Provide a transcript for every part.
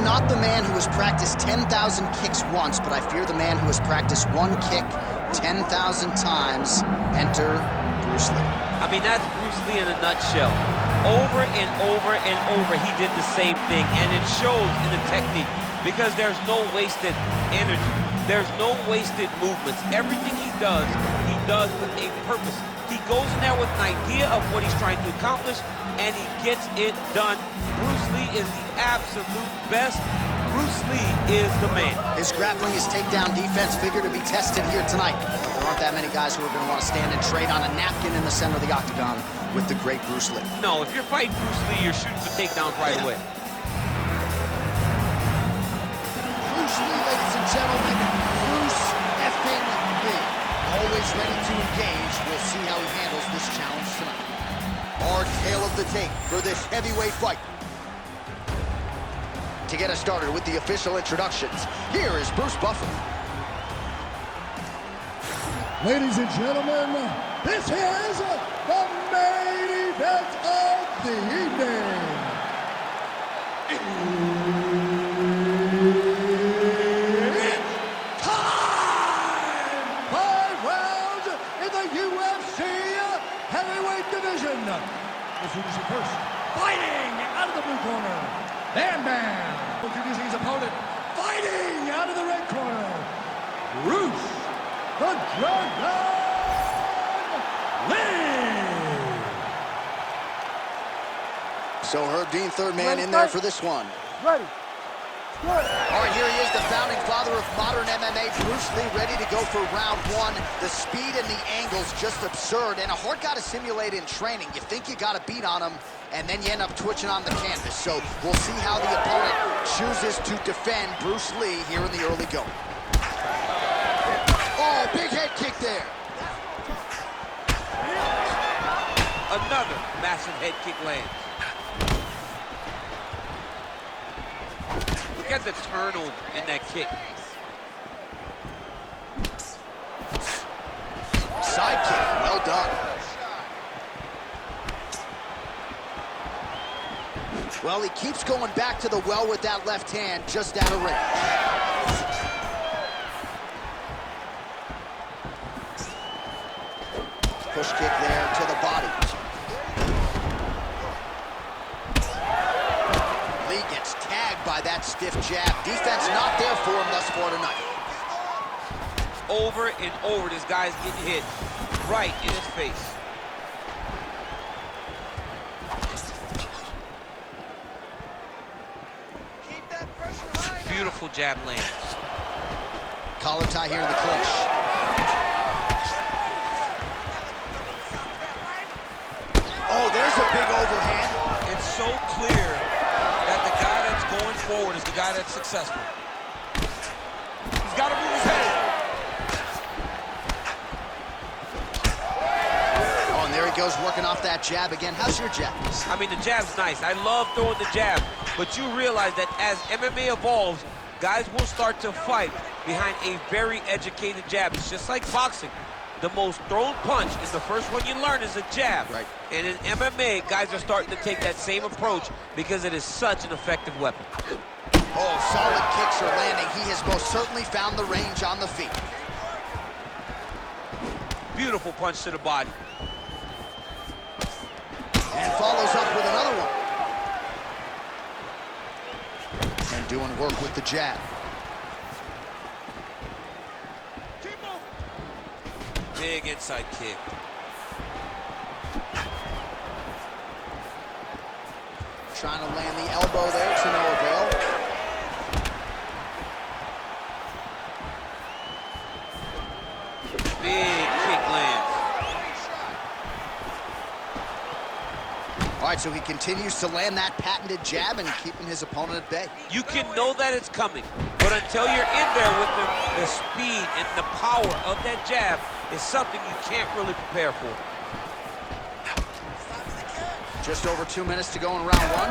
not the man who has practiced 10,000 kicks once, but I fear the man who has practiced one kick 10,000 times. Enter Bruce Lee. I mean, that's Bruce Lee in a nutshell. Over and over and over, he did the same thing, and it shows in the technique because there's no wasted energy. There's no wasted movements. Everything he does with a purpose. He goes in there with an idea of what he's trying to accomplish, and he gets it done. Bruce Lee is the absolute best. Bruce Lee is the man. His grappling, his takedown defense figure to be tested here tonight. There aren't that many guys who are going to want to stand and trade on a napkin in the center of the octagon with the great Bruce Lee. No, if you're fighting Bruce Lee, you're shooting for takedowns right away. Bruce Lee, ladies and gentlemen, Bruce effing Lee. Always ready to engage. We'll see how he handles this challenge tonight. Our tale of the tape for this heavyweight fight. To get us started with the official introductions, here is Bruce Buffer. Ladies and gentlemen, this is the main event of the evening. It's time! 5 rounds in the UFC heavyweight division. Introducing first, fighting out of the blue corner, Bam Bam. Introducing his opponent, fighting out of the red corner, Bruce the Dragon Lee. So Herb Dean, third man in there for this one. Ready. Good. All right, here he is, the founding father of modern MMA, Bruce Lee, ready to go for round one. The speed and the angles just absurd, and a hard guy to simulate in training. You think you got a beat on him, and then you end up twitching on the canvas. So we'll see how the opponent chooses to defend Bruce Lee here in the early going. Oh, big head kick there. Another massive head kick lands. Look at the turnover in that kick. Side kick, well done. Well, he keeps going back to the well with that left hand, just out of range. Push kick there to the body. Lee gets tagged by that stiff jab. Defense not there for him thus far tonight. Over and over, this guy's getting hit right in his face. Beautiful jab lands. Collar tie here in the clinch. Oh, there's a big overhand. It's so clear that the guy that's going forward is the guy that's successful. He's got to move his head. Oh, and there he goes, working off that jab again. How's your jab? I mean, the jab's nice. I love throwing the jab, but you realize that as MMA evolves, guys will start to fight behind a very educated jab. It's just like boxing. The most thrown punch is the first one you learn is a jab. Right. And in MMA, guys are starting to take that same approach because it is such an effective weapon. Oh, solid kicks are landing. He has most certainly found the range on the feet. Beautiful punch to the body. And follows up with another one. And doing work with the jab. Big inside kick. Trying to land the elbow there to no avail. Big kick lands. All right, so he continues to land that patented jab and keeping his opponent at bay. You can know that it's coming, but until you're in there with the speed and the power of that jab, is something you can't really prepare for. Just over 2 minutes to go in round one.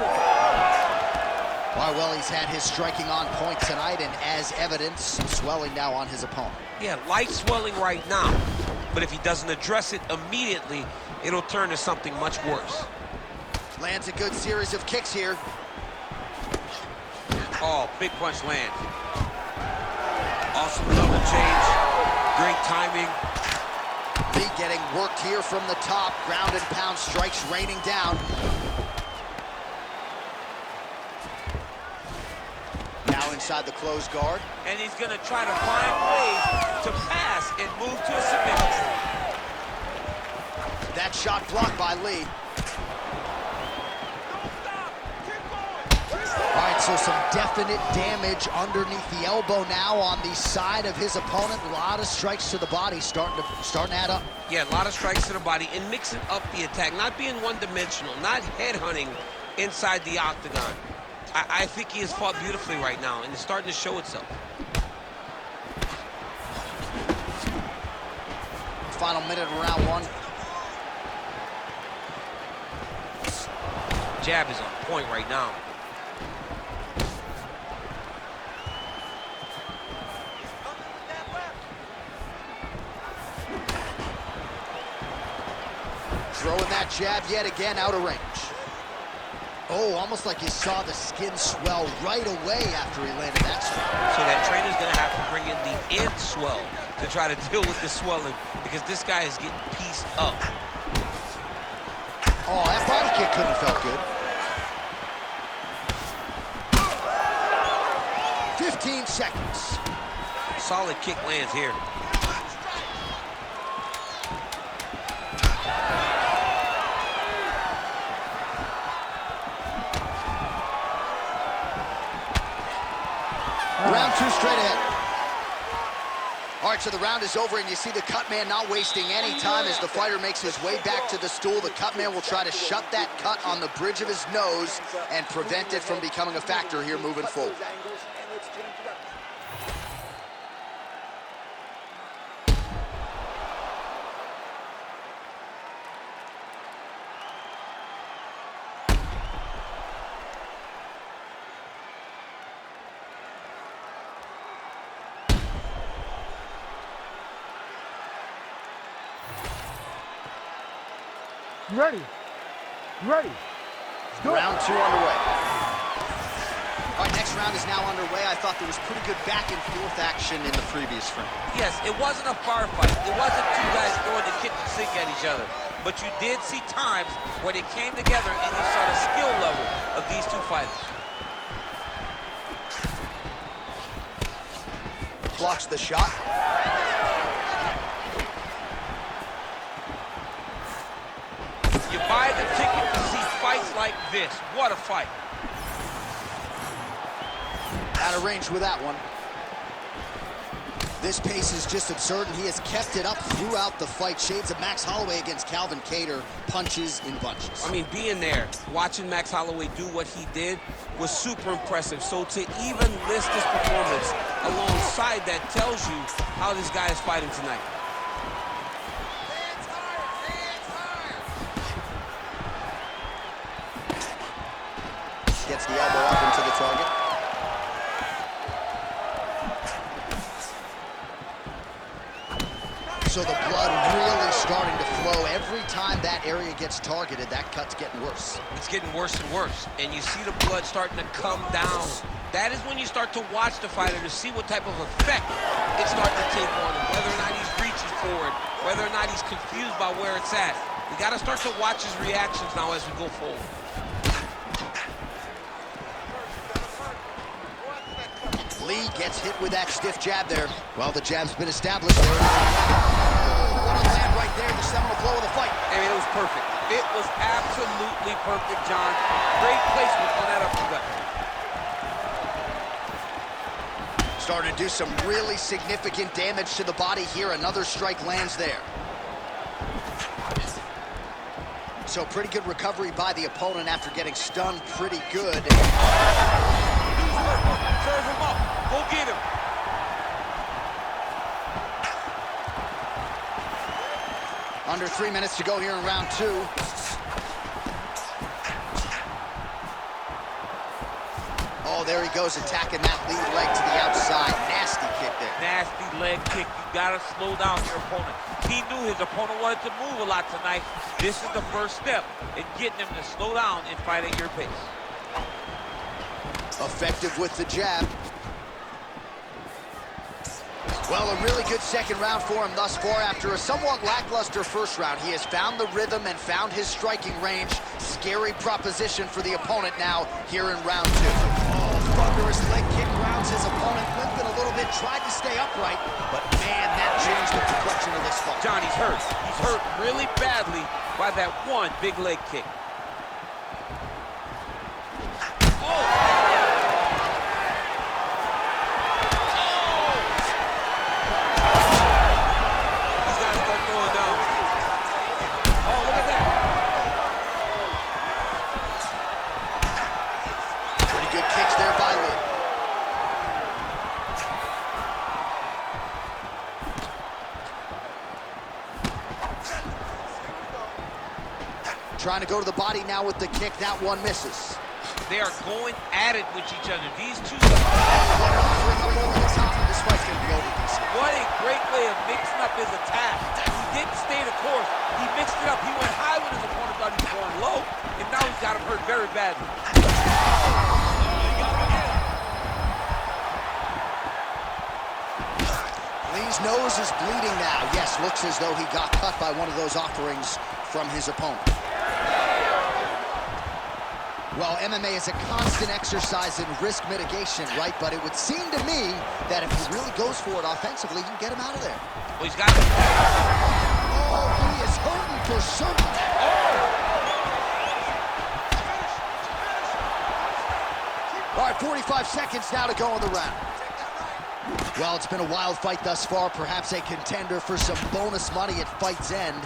All right, well, he's had his striking on point tonight, and as evidence, some swelling now on his opponent. Yeah, light swelling right now, but if he doesn't address it immediately, it'll turn to something much worse. Lands a good series of kicks here. Oh, big punch lands. Awesome level change. Great timing. Lee getting worked here from the top. Ground and pound strikes raining down. Now inside the closed guard. And he's going to try to find ways to pass and move to a submission. That shot blocked by Lee. All right, so some definite damage underneath the elbow now on the side of his opponent. A lot of strikes to the body starting to add up. Yeah, a lot of strikes to the body and mixing up the attack, not being one-dimensional, not headhunting inside the octagon. I think he has fought beautifully right now, and it's starting to show itself. Final minute of round one. Jab is on point right now. Throwing that jab yet again out of range. Oh, almost like you saw the skin swell right away after he landed that swell. So that trainer's gonna have to bring in the end swell to try to deal with the swelling, because this guy is getting pieced up. Oh, that body kick couldn't have felt good. 15 seconds. Solid kick lands here. Round two straight ahead. All right, so the round is over, and you see the cut man not wasting any time as the fighter makes his way back to the stool. The cut man will try to shut that cut on the bridge of his nose and prevent it from becoming a factor here moving forward. You ready? You ready? Round two underway. All right, next round is now underway. I thought there was pretty good back and forth action in the previous round. Yes, it wasn't a firefight. It wasn't two guys throwing the kitchen sink at each other. But you did see times where they came together and you saw the skill level of these two fighters. Blocks the shot. You buy the ticket to see fights like this. What a fight. Out of range with that one. This pace is just absurd, and he has kept it up throughout the fight. Shades of Max Holloway against Calvin Kattar, punches in bunches. I mean, being there, watching Max Holloway do what he did was super impressive. So to even list this performance alongside that tells you how this guy is fighting tonight. Gets the elbow up into the target. So the blood really starting to flow. Every time that area gets targeted, that cut's getting worse. It's getting worse and worse, and you see the blood starting to come down. That is when you start to watch the fighter to see what type of effect it's starting to take on him, whether or not he's reaching forward, whether or not he's confused by where it's at. We got to start to watch his reactions now as we go forward. Lee gets hit with that stiff jab there. Well, the jab's been established there. What a land right there, the seminal blow of the fight. I mean, it was perfect. It was absolutely perfect, John. Great placement on that uppercut. Starting to do some really significant damage to the body here. Another strike lands there. So pretty good recovery by the opponent after getting stunned pretty good. Serve him up. Go get him. Under 3 minutes to go here in round two. Oh, there he goes, attacking that lead leg to the outside. Nasty kick there. Nasty leg kick. You gotta slow down your opponent. He knew his opponent wanted to move a lot tonight. This is the first step in getting him to slow down and fight at your pace. Effective with the jab. Well, a really good second round for him thus far. After a somewhat lackluster first round, he has found the rhythm and found his striking range. Scary proposition for the opponent now here in round 2. Oh, thunderous leg kick grounds his opponent, limping a little bit, tried to stay upright, but man, that changed the complexion of this fight. John, he's hurt. He's hurt really badly by that one big leg kick. Trying to go to the body now with the kick. That one misses. They are going at it with each other. These two. What an offering up over the top. This fight's going to be over, DC. What a great way of mixing up his attack. He didn't stay the course. He mixed it up. He went high when his opponent thought he was going low, and now he's got him hurt very badly. Lee's nose is bleeding now. Yes, looks as though he got cut by one of those offerings from his opponent. Well, MMA is a constant exercise in risk mitigation, right? But it would seem to me that if he really goes for it offensively, you can get him out of there. Well, he's got it. Oh, he is hurting for certain. All right, 45 seconds now to go in the round. Well, it's been a wild fight thus far, perhaps a contender for some bonus money at fight's end.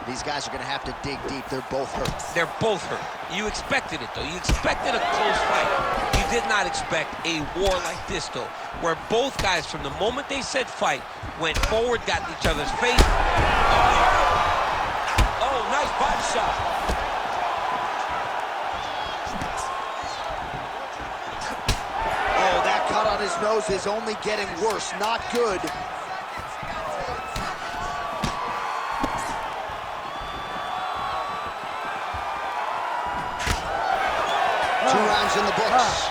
These guys are going to have to dig deep. They're both hurt. They're both hurt. You expected it, though. You expected a close fight. You did not expect a war like this, though, where both guys, from the moment they said fight, went forward, got in each other's face. Oh, nice body shot. Oh, that cut on his nose is only getting worse. Not good. 2 rounds in the books.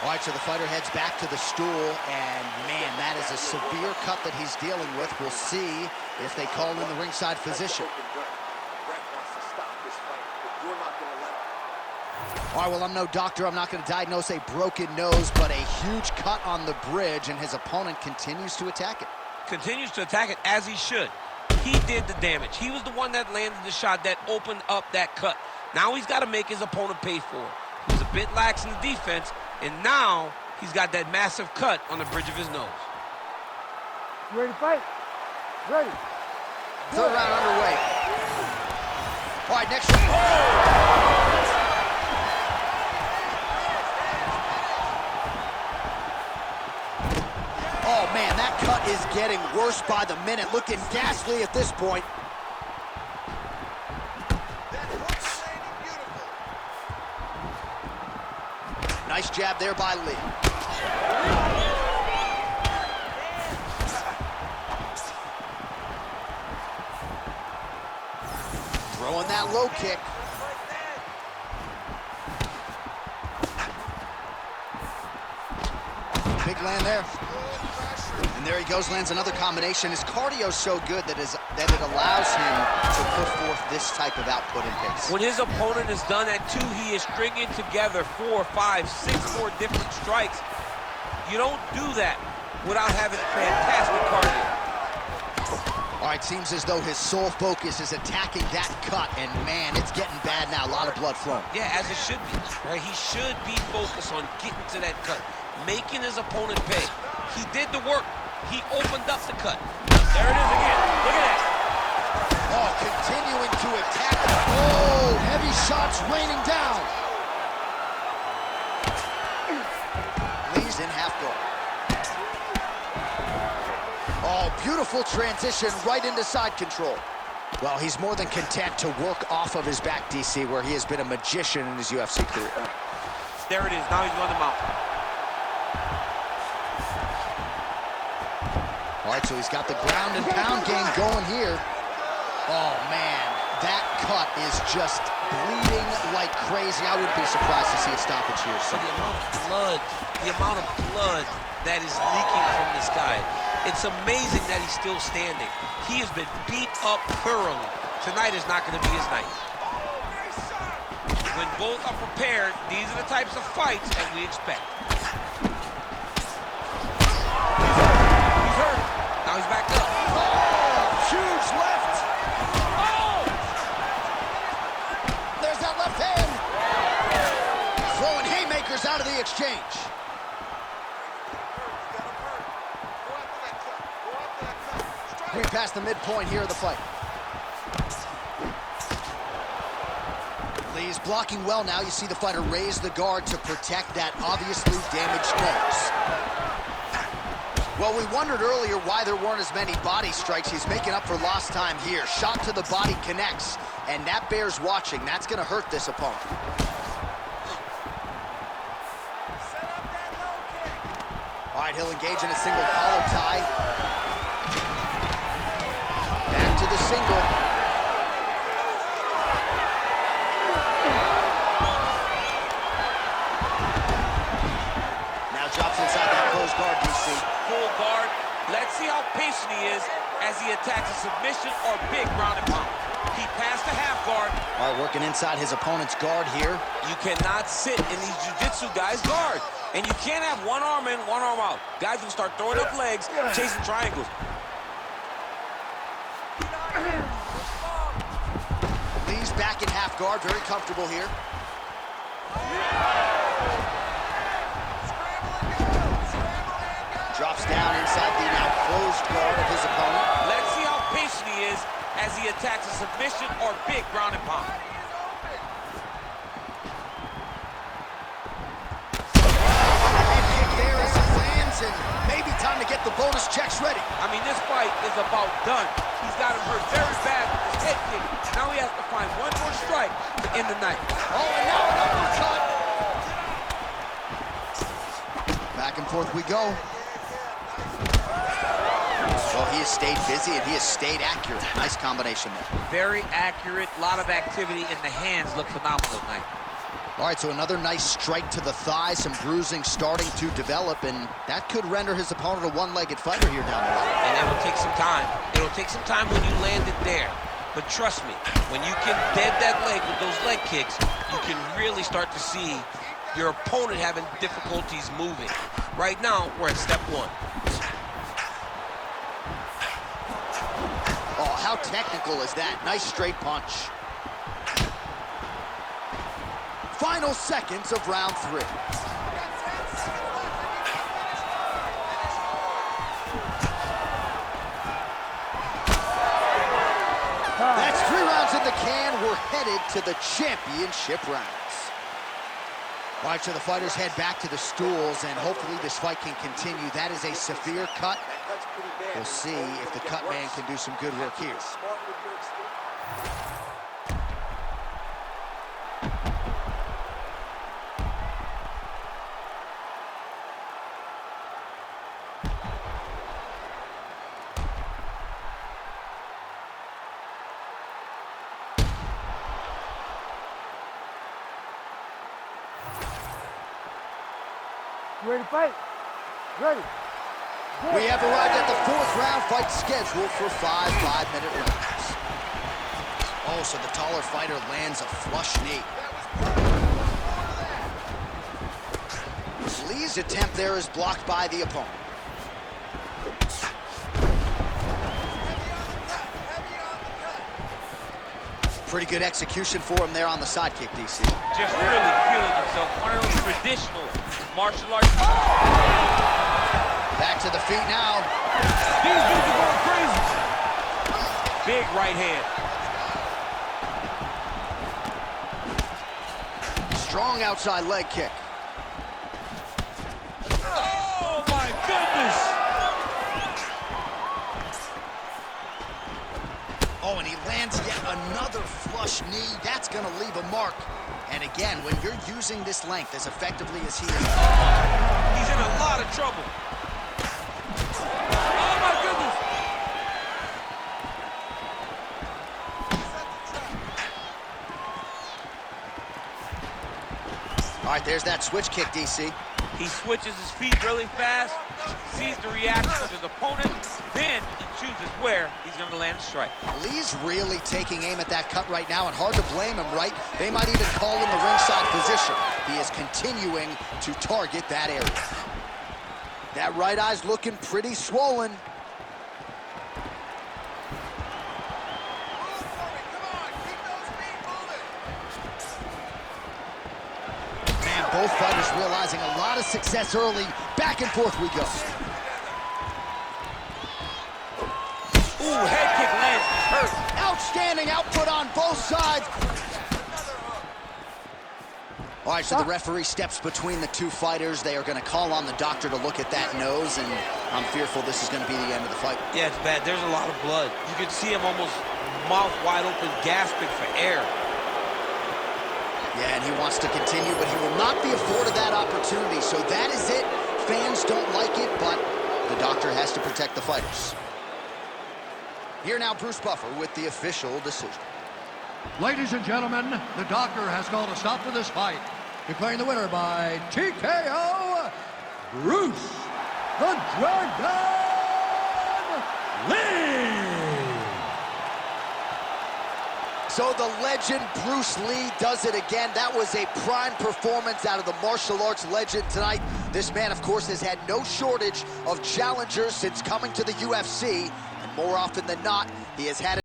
All right, so the fighter heads back to the stool, and man, that is a severe cut that he's dealing with. We'll see if they call in the ringside physician. All right, well, I'm no doctor. I'm not going to diagnose a broken nose, but a huge cut on the bridge, and his opponent continues to attack it. Continues to attack it as he should. He did the damage. He was the one that landed the shot that opened up that cut. Now he's got to make his opponent pay for it. He was a bit lax in the defense, and now he's got that massive cut on the bridge of his nose. You ready to fight? Ready. 3rd round underway. All right, next round. Oh, man, that cut is getting worse by the minute. Looking ghastly at this point. Nice jab there by Lee. Throwing that low kick. Big land there. And there he goes, lands another combination. His cardio's so good that it allows him to put forth this type of output and pace. When his opponent is done at 2, he is stringing together 4, 5, 6 more different strikes. You don't do that without having fantastic cardio. All right, seems as though his sole focus is attacking that cut, and man, it's getting bad now. A lot of blood flowing. Yeah, as it should be. Right? He should be focused on getting to that cut, making his opponent pay. He did the work. He opened up the cut. There it is again. Look at that. Oh, continuing to attack. Oh, heavy shots raining down. Lee's in half guard. Oh, beautiful transition right into side control. Well, he's more than content to work off of his back, DC, where he has been a magician in his UFC career. There it is. Now he's on the mount. All right, so he's got the ground and pound game going here. Oh, man, that cut is just bleeding like crazy. I wouldn't be surprised to see a stoppage here. So The amount of blood that is leaking from this guy. It's amazing that he's still standing. He has been beat up thoroughly. Tonight is not going to be his night. When both are prepared, these are the types of fights that we expect. He's hurt. Now he's back up. Oh, huge left. Oh! There's that left hand. Throwing haymakers out of the exchange. We're past the midpoint here of the fight. Lee's blocking well now. You see the fighter raise the guard to protect that obviously damaged nose. Well, we wondered earlier why there weren't as many body strikes. He's making up for lost time here. Shot to the body connects, and that bears watching. That's going to hurt this opponent. All right, he'll engage in a single collar tie. Back to the single. Now drops inside that closed guard, DC. Full guard. Let's see how patient he is as he attacks a submission or big ground and pound. He passed the half guard. All right, working inside his opponent's guard here. You cannot sit in these jiu-jitsu guys' guard. And you can't have one arm in, one arm out. Guys will start throwing up legs, chasing triangles. Lee's back in half guard, very comfortable here. Drops down inside the now closed guard of his opponent. Let's see how patient he is as he attacks a submission or big ground and pound. Head kick there as he lands, and maybe time to get the bonus checks ready. I mean, this fight is about done. He's got him hurt very bad with his head kick. Now he has to find one more strike to end the night. Oh, and now an uppercut. Back and forth we go. Well, he has stayed busy and he has stayed accurate. Nice combination there. Very accurate, a lot of activity, and the hands look phenomenal tonight. All right, so another nice strike to the thigh, some bruising starting to develop, and that could render his opponent a one-legged fighter here down the line. And it will take some time. It'll take some time when you land it there. But trust me, when you can dead that leg with those leg kicks, you can really start to see your opponent having difficulties moving. Right now, we're at step one. Oh, how technical is that? Nice straight punch. Final seconds of round 3. That's 3 rounds in the can. We're headed to the championship rounds. All right, so the fighters head back to the stools, and hopefully this fight can continue. That is a severe cut. We'll see if the cut man can do some good work here. You ready to fight? Ready. We have arrived at the 4th round, fight scheduled for 5 5-minute rounds. Oh, so the taller fighter lands a flush knee. Lee's attempt there is blocked by the opponent. Pretty good execution for him there on the side kick, DC. Just really feeling himself. One of those traditional martial arts. Back to the feet now. These dudes are going crazy. Big right hand. Strong outside leg kick. Oh, my goodness. Oh, and he lands yet another flush knee. That's going to leave a mark. And again, when you're using this length as effectively as he is, He's in a lot of trouble. Oh, my goodness. There's that switch kick, DC. He switches his feet really fast, sees the reaction of his opponent, then he chooses where he's going to land the strike. Lee's really taking aim at that cut right now, and hard to blame him, right? They might even call him the ringside position. He is continuing to target that area. That right eye's looking pretty swollen. Man, both fighters realizing a lot of success early. Back and forth we go. Ooh, head kick lands, he's hurt. Outstanding output on both sides. All right, so the referee steps between the two fighters. They are going to call on the doctor to look at that nose, and I'm fearful this is going to be the end of the fight. Yeah, it's bad. There's a lot of blood. You can see him almost mouth wide open, gasping for air. Yeah, and he wants to continue, but he will not be afforded that opportunity. So that is it. Fans don't like it, but the doctor has to protect the fighters. Here now, Bruce Buffer with the official decision. Ladies and gentlemen, the doctor has called a stop to this fight, declaring the winner by TKO, Bruce the Dragon Lee. So the legend Bruce Lee does it again. That was a prime performance out of the martial arts legend tonight. This man, of course, has had no shortage of challengers since coming to the UFC, and more often than not, he has had